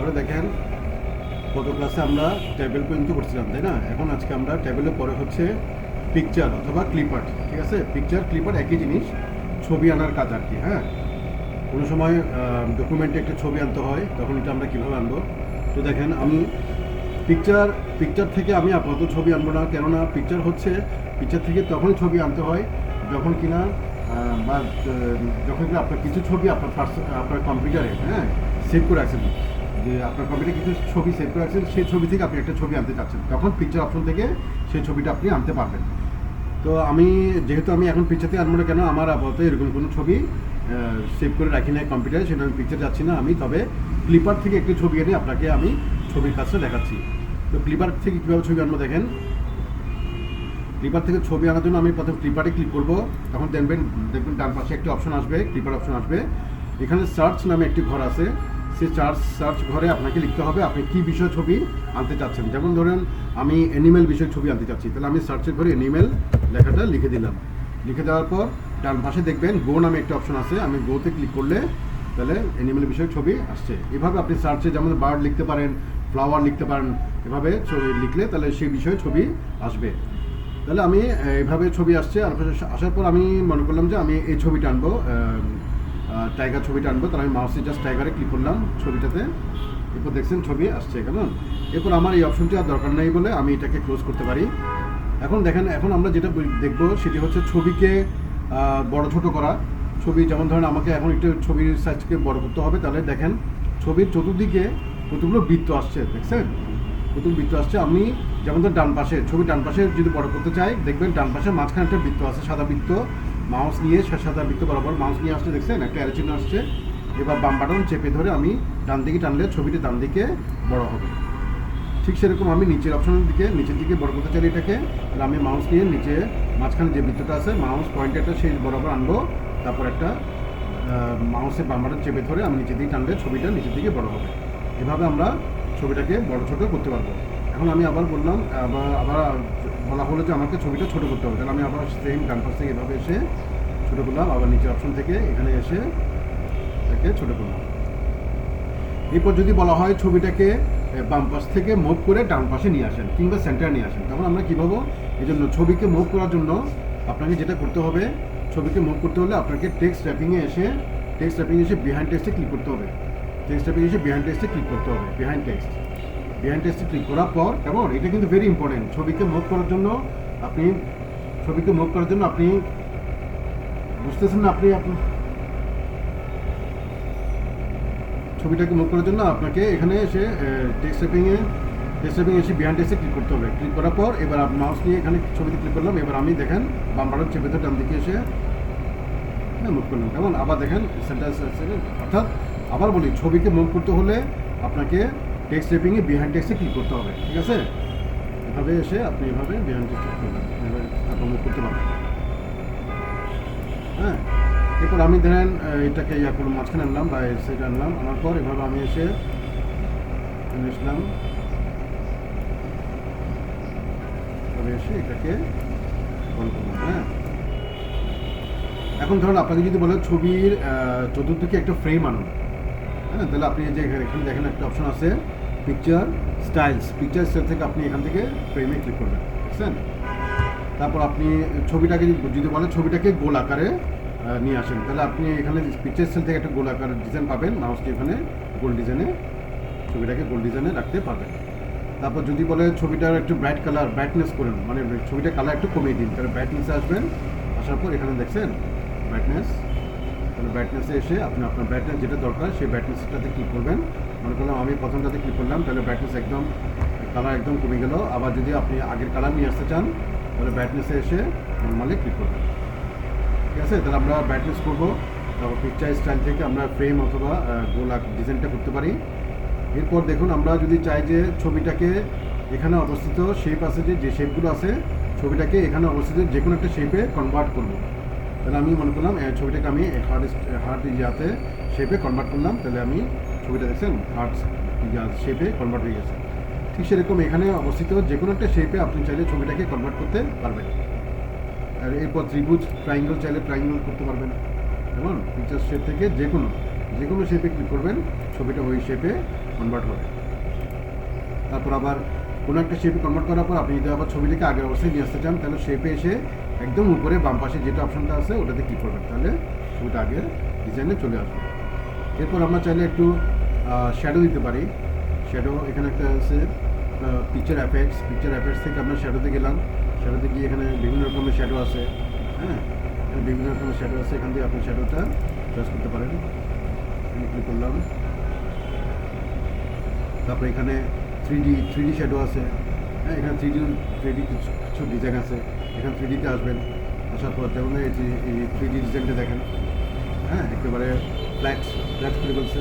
ধরে দেখেন গত ক্লাসে আমরা টেবিল পর্যন্ত করছিলাম, তাই না? এখন আজকে আমরা টেবিলের পরে হচ্ছে পিকচার অথবা ক্লিপার। ঠিক আছে, পিকচার ক্লিপার একই জিনিস, ছবি আনার কাজ আর কি। হ্যাঁ, কোনো সময় ডকুমেন্টে একটা ছবি আনতে হয়, তখন এটা আমরা কীভাবে আনবো। তো দেখেন আমি পিকচার থেকে আমি আপাতত ছবি আনবো না, কেননা পিকচার থেকে তখনই ছবি আনতে হয় যখন কিনা বা যখন কিনা আপনার কিছু ছবি আপনার কম্পিউটারে সেভ করে রাখছেন, যে আপনার কম্পিউটারে কিছু ছবি সেভ করে রাখছেন, সেই ছবি থেকে আপনি একটা ছবি আনতে চাচ্ছেন, তখন পিকচার অপশন থেকে সেই ছবিটা আপনি আনতে পারবেন। তো যেহেতু আমি এখন পিকচারতে আনবো না, কেন আমার আপাতত এরকম কোনো ছবি সেভ করে রাখি নাই কম্পিউটারে, সেটা আমি পিকচার যাচ্ছি না। আমি তবে ক্লিপার থেকে একটি ছবি এনে আপনাকে আমি ছবির কাজটা দেখাচ্ছি। তো ক্লিপার থেকে কীভাবে ছবি আনবো দেখেন। ক্লিপার থেকে ছবি আনার জন্য আমি প্রথম ক্লিপারে ক্লিক করব, তখন দেখবেন ডান পাশে একটি অপশন আসবে, ক্লিপার অপশন আসবে। এখানে সার্চ নামে একটি ঘর আছে, সেই সার্চ ঘরে আপনাকে লিখতে হবে আপনি কী বিষয় ছবি আনতে চাচ্ছেন। যেমন ধরেন আমি অ্যানিমেল বিষয় ছবি আনতে চাচ্ছি, তাহলে আমি সার্চের ঘরে অ্যানিমেল লেখাটা লিখে দিলাম। লিখে দেওয়ার পর ডান পাশে দেখবেন গো নামে একটা অপশন আছে, আমি গোতে ক্লিক করলে তাহলে অ্যানিমেল বিষয় ছবি আসছে। এভাবে আপনি সার্চে যেমন বার্ড লিখতে পারেন, ফ্লাওয়ার লিখতে পারেন, এভাবে ছবি লিখলে তাহলে সেই বিষয়ে ছবি আসবে। তাহলে আমি এইভাবে ছবি আসছে, আর আসার পর আমি মনে করলাম যে আমি এই ছবিটা আনবো, টাইগার ছবিটা আনবো। তাহলে আমি মাউসে জাস্ট টাইগারে ক্লিক করলাম ছবিটাতে, এরপর দেখছেন ছবি আসছে কেমন। এরপর আমার এই অপশনটি আর দরকার নেই বলে আমি এটাকে ক্লোজ করতে পারি। এখন দেখেন, এখন আমরা যেটা দেখবো সেটি হচ্ছে ছবিকে বড় ছোট করা। ছবি যেমন ধরেন আমাকে এখন একটু ছবির সাইজকে বড় করতে হবে, তাহলে দেখেন ছবির চতুর্দিকে কতগুলো বৃত্ত আসছে, দেখছেন কতগুলো বৃত্ত আসছে। আমি যেমন ধর ছবির ডান পাশে যদি বড় করতে চাই, দেখবেন ডান পাশে মাঝখানে একটা বৃত্ত আছে, সাদা বৃত্ত। মাউস নিয়ে সাদা বৃত্ত বরাবর মাউস নিয়ে আসছে, দেখছেন একটা অ্যারো চিহ্ন আসছে। এবার বাম বাটন চেপে ধরে আমি ডান দিকে টানলে ছবিটি ডান দিকে বড় হবে। ঠিক সেরকম আমি নিচের দিকে বড় করতে চাইলে এটাকে, তাহলে আমি মাউস নিয়ে নিচে মাঝখানে যে বৃত্তটা আছে মাউস পয়েন্টারটা সেই বরাবর আনবো, তারপর একটা মাউসের বাম বাটন চেপে ধরে আমি নিচের দিকে টানলে ছবিটা নিচের দিকে বড় হবে। এভাবে আমরা ছবিটাকে বড় ছোট করতে পারবো। এখন আমি আবার বললাম, আবার বলা হলো যে আমাকে ছবিটা ছোট করতে হবে, তাহলে আমি আবার সেম ডান পাশ থেকে এভাবে এসে ছোটো করলাম, আবার নিচের অপশন থেকে এখানে এসে এটাকে ছোটো করলাম। এরপর যদি বলা হয় ছবিটাকে বাম পাশ থেকে মুভ করে ডান পাশে নিয়ে আসেন কিংবা সেন্টারে নিয়ে আসেন, তখন আমরা কী পাবো? এই জন্য ছবিকে মুভ করার জন্য আপনাকে যেটা করতে হবে, ছবিকে মুভ করতে হলে আপনাকে টেক্সট র্যাপিংয়ে এসে বিহাইন্ড টেক্সটে ক্লিক করতে হবে। বিহাইন্ড টেক্সটে ক্লিক করার পর, কেমন, এটা কিন্তু ভেরি ইম্পর্টেন্ট। ছবিকে মুভ করার জন্য আপনি বুঝতেছেন না, ছবিটাকে মুভ করার জন্য আপনাকে এখানে এসে টেক্সট র্যাপিংয়ে এসে বিহাইন্ড টেক্সটে ক্লিক করতে হবে। ক্লিক করার পর এবার মাউস নিয়ে এখানে ছবিতে ক্লিক করলাম, এবার আমি দেখেন বাম বাটন চেপে ধরে ডান দিকে এসে মুভ করলাম, কেমন। আবার দেখেন সেন্টার, অর্থাৎ আবার বলি, ছবিকে মুভ করতে হলে আপনাকে টেক্সট র্যাপিংয়ে বিহাইন্ড টেক্সটে ক্লিক করতে হবে, ঠিক আছে? এভাবে এসে আপনি এভাবে বিহাইন্ড টেক্সটে ক্লিক করবেন, তারপর মুভ করতে পারবেন। হ্যাঁ, এরপর আমি ধরেন এটাকে করলাম, মাঝখানে আনলাম বা সেটা আনার পর এভাবে আমি এসে এটাকে বন্ধ করলাম। হ্যাঁ, এখন ধরুন আপনাকে যদি বলে ছবির চতুর্দিকে একটা ফ্রেম আনুন, হ্যাঁ, তাহলে আপনি যে এখানে দেখেন একটা অপশন আছে পিকচার স্টাইল থেকে আপনি এখান থেকে ফ্রেমে ক্লিক করবেন, বুঝছেন? তারপর আপনি ছবিটাকে যদি বলে ছবিটাকে গোল আকারে নিয়ে আসেন, তাহলে আপনি এখানে পিকচার স্টাইল থেকে একটা গোল আকারের ডিজাইন পাবেন, মাউসটি এখানে ছবিটাকে গোল ডিজাইনে রাখতে পারবেন। তারপর যদি বলে ছবিটার একটু ব্রাইটনেস করুন, মানে ছবিটার কালার একটু কমিয়ে দিন, তাহলে ব্রাইটনেসে আসবেন। আসার পর এখানে দেখছেন ব্রাইটনেসে এসে আপনি আপনার ব্রাইটনেস যেটা দরকার সেই ব্রাইটনেসটাতে ক্লিক করবেন। মনে করলাম আমি প্রথমটাতে ক্লিক করলাম, তাহলে ব্রাইটনেস কালার একদম কমে গেল। আবার যদি আপনি আগের কালার নিয়ে আসতে চান, তাহলে ব্রাইটনেসে এসে নর্মালি ক্লিক করবেন, ঠিক আছে? তাহলে আমরা ব্রাইটনেস করবো, তারপর পিকচার স্টাইল থেকে আমরা ফ্রেম অথবা গোল ডিজাইনটা করতে পারি। এরপর দেখুন, আমরা যদি চাই যে ছবিটাকে এখানে অবস্থিত শেপ আছে, যে শেপগুলো আছে, ছবিটাকে এখানে অবস্থিত যে কোনো একটা শেপে কনভার্ট করবো, তাহলে আমি মনে করলাম ছবিটাকে আমি হার্ট শেপে কনভার্ট করলাম, তাহলে আমি ছবিটা দেখছেন হার্ট শেপে কনভার্ট হয়ে গেছে। ঠিক সেরকম এখানে অবস্থিত যে কোনো একটা শেপে আপনি চাইলে ছবিটাকে কনভার্ট করতে পারবেন। আর এরপর ত্রিভুজ, ট্রাইঙ্গল চাইলে ট্রাইঙ্গল করতে পারবেন, যেমন পিকচার শেপ থেকে যে যে কোনো শেপে ক্লিক করবেন, ছবিটা ওই শেপে কনভার্ট হবে। তারপর আবার কোনো একটা শেপে কনভার্ট করার পর আপনি যদি আবার ছবিটাকে আগের অবস্থায় নিয়ে আসতে চান, তাহলে শেপে এসে একদম উপরে বাম পাশে যেটা অপশনটা আছে ওটাতে ক্লিক করবেন, তাহলে ছবিটা আগের ডিজাইনে চলে আসবে। এরপর আমরা চাইলে একটু শ্যাডো দিতে পারি। শ্যাডো এখানে একটা আছে পিকচার অ্যাফেক্টস থেকে আমরা শ্যাডোতে গেলাম। শ্যাডোতে গিয়ে এখানে বিভিন্ন রকমের শ্যাডো আছে, হ্যাঁ, এখানে বিভিন্ন রকমের শ্যাডো আছে, এখান থেকে আপনি শ্যাডোটা চয়েস করতে পারেন। এখানে ক্লিক করলাম। তারপরে এখানে থ্রি ডি শ্যাডো আছে, হ্যাঁ, এখানে থ্রি ডি কিছু ডিজাইন আছে, এখানে থ্রি ডিতে আসবেন। আসার পর যেমন এই যে এই থ্রি ডি ডিজাইনটা দেখেন, হ্যাঁ, একেবারে ফ্ল্যাট করে বলছে।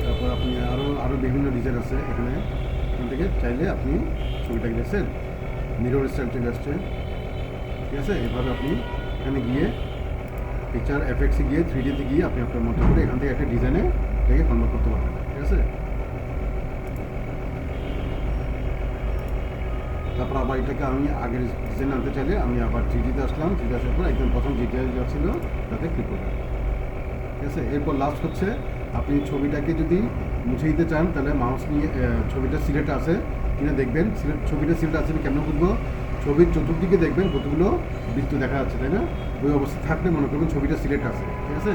তারপর আপনি আরও বিভিন্ন ডিজাইন আছে এখান থেকে চাইলে আপনি ছবিটাকে দেখছেন মিরর স্টাইল চলে আসছে, ঠিক আছে। এভাবে আপনি এখানে গিয়ে পিকচার এফেক্টসে গিয়ে থ্রি ডিতে গিয়ে আপনি আপনার মতো করে এখান থেকে একটা ডিজাইনে এটাকে কনভার্ট করতে পারবেন, ঠিক আছে। তারপর আবার এটাকে আমি আগের ডিজাইন আনতে চাইলে আমি আবার থ্রি ডিতে আসলাম। থ্রি ডি আসার পর একদম প্রথম ডিজাইন যা ছিল তাতে ক্লিক করবেন, ঠিক আছে। এরপর লাস্ট হচ্ছে আপনি ছবিটাকে যদি মুছে দিতে চান, তাহলে মাউস নিয়ে ছবিটা সিলেক্ট আছে কিনা দেখবেন। ছবিটা সিলেক্ট আছে কেমন বুঝবো? ছবির চতুর্দিকে দেখবেন কতগুলো বৃত্ত দেখা যাচ্ছে, তাই না? ওই অবস্থা থাকলে মনে করবেন ছবিটা সিলেক্ট আছে, ঠিক আছে।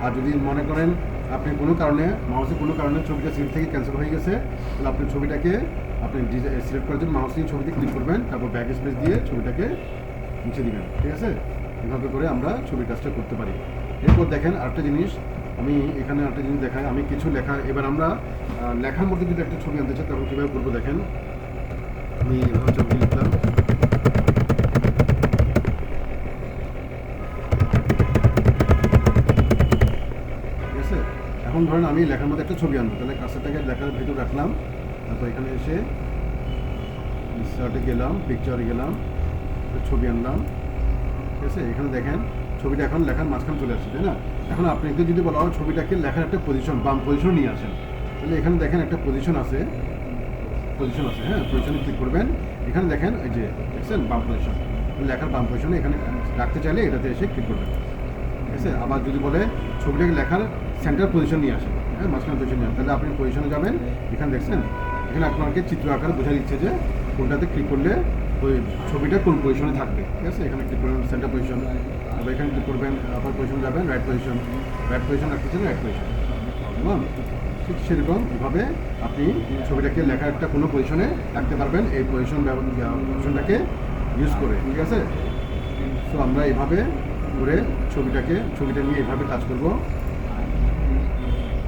আর যদি মনে করেন আপনি কোনো কারণে মাউসে কোনো কারণে ছবিটা সিলেক্ট থেকে ক্যান্সেল হয়ে গেছে, তাহলে আপনি ছবিটাকে আপনি সিলেক্ট করার জন্য মাউস নিয়ে ছবিতে ক্লিক করবেন, তারপর ব্যাক স্পেস দিয়ে ছবিটাকে মুছে দিবেন, ঠিক আছে। এভাবে করে আমরা ছবি কাজটা করতে পারি। এরপর দেখেন আরেকটা জিনিস, আমি এখানে আরেকটা জিনিস দেখাই। আমি কিছু লেখা, এবার আমরা লেখার মধ্যে যদি একটা ছবি আনতে চাই তখন কীভাবে করবো দেখেন। আমি এভাবে ছবি লিখলাম, ঠিক আছে। এখন ধরেন আমি লেখার মধ্যে একটা ছবি আনবো, তাহলে কাজটাকে লেখার ভিতর রাখলাম। তারপর এখানে এসে ইনসার্টে গেলাম, পিকচারে গেলাম, ছবি আনলাম, ঠিক আছে। এখানে দেখেন ছবিটা এখন লেখার মাঝখানে চলে আসছে, তাই না? এখন আপনাকে যদি বলা হয় ছবিটাকে লেখার একটা পজিশন, বাম পজিশন নিয়ে আসেন, তাহলে এখানে দেখেন একটা পজিশন আছে, হ্যাঁ, পজিশনে ক্লিক করবেন। এখানে দেখেন এই যে দেখছেন বাম পজিশন, লেখার বাম পজিশনে এখানে রাখতে চাইলে এটাতে এসে ক্লিক করবেন, ঠিক আছে। আবার যদি বলে ছবিটাকে লেখার সেন্টার পজিশন নিয়ে আসেন, হ্যাঁ, মাঝখানে পজিশন নিয়ে আসেন, তাহলে আপনি পজিশনে যাবেন। এখানে দেখছেন এখানে আপনাকে চিত্র আকারে বোঝা দিচ্ছে যে কোনটাতে ক্লিক করলে ওই ছবিটা কোন পজিশনে থাকবে, ঠিক আছে। এখানে ক্লিক করবেন সেন্টার পজিশন, আবার এখানে ক্লিক করবেন আপার পজিশনে যাবেন, রাইট পজিশন রাখতে চান রাইট পজিশন, এবং ঠিক সেরকমভাবে আপনি ছবিটাকে লেখার একটা কোনো পজিশনে রাখতে পারবেন এই পজিশনটাকে ইউজ করে, ঠিক আছে। সো আমরা এভাবে করে ছবিটা নিয়ে এভাবে কাজ করব।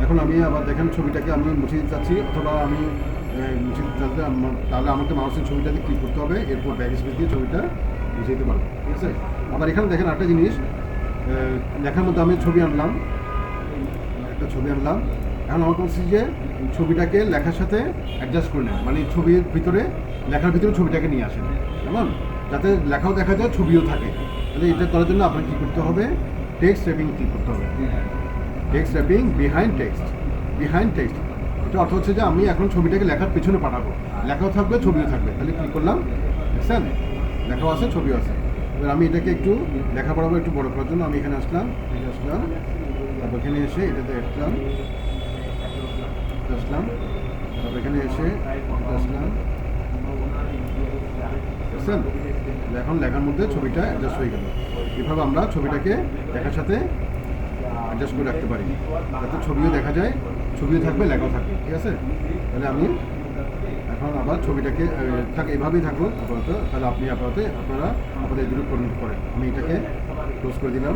এখন আমি আবার দেখেন ছবিটাকে আমি মুছে দিতে চাচ্ছি, অথবা আমি মুছে দিতে চাচ্ছি, তাহলে আমাকে মাউসের ছবিটাতে ক্লিক করতে হবে, এরপর ব্যাক স্পেস দিয়ে ছবিটা মুছে দিতে পারবো, ঠিক আছে। আবার এখানে দেখেন একটা জিনিস, লেখার মধ্যে আমি ছবি আনলাম, একটা ছবি আনলাম। এখন আমার বলছি যে ছবিটাকে লেখার সাথে অ্যাডজাস্ট করে নেন, মানে ছবির ভিতরে লেখার ভিতরে ছবিটাকে নিয়ে আসেন, কেমন, যাতে লেখাও দেখা যায় ছবিও থাকে। তাহলে এটা করার জন্য আপনার কী করতে হবে? টেক্সট র্যাপিং ক্লিক করতে হবে। Text wrapping behind text. এটা অর্থ হচ্ছে যে আমি এখন ছবিটাকে লেখার পিছনে পাঠাবো, লেখাও থাকবে ছবিও থাকবে। তাহলে ক্লিক করলাম, দেখছেন লেখাও আছে ছবিও আছে। এবার আমি এটাকে একটু লেখা পড়াবো, একটু বড় করার জন্য আমি এখানে আসলাম, তারপর এখানে এসে এটাতে আসলাম, তারপর এখানে এসে আসলাম, বুঝছেন? এখন লেখার মধ্যে ছবিটা অ্যাডজাস্ট হয়ে গেল। এভাবে আমরা ছবিটাকে লেখার সাথে অ্যাডজাস্ট করে রাখতে পারি, যাতে ছবিও দেখা যায়, ছবিও থাকবে লেখাও থাকবে, ঠিক আছে। তাহলে আমি এখন আবার ছবিটাকে এভাবেই থাকুক আপাতত। তাহলে আপনারা আপনাদের এগুলো করেন। আমি এটাকে ক্লোজ করে দিলাম।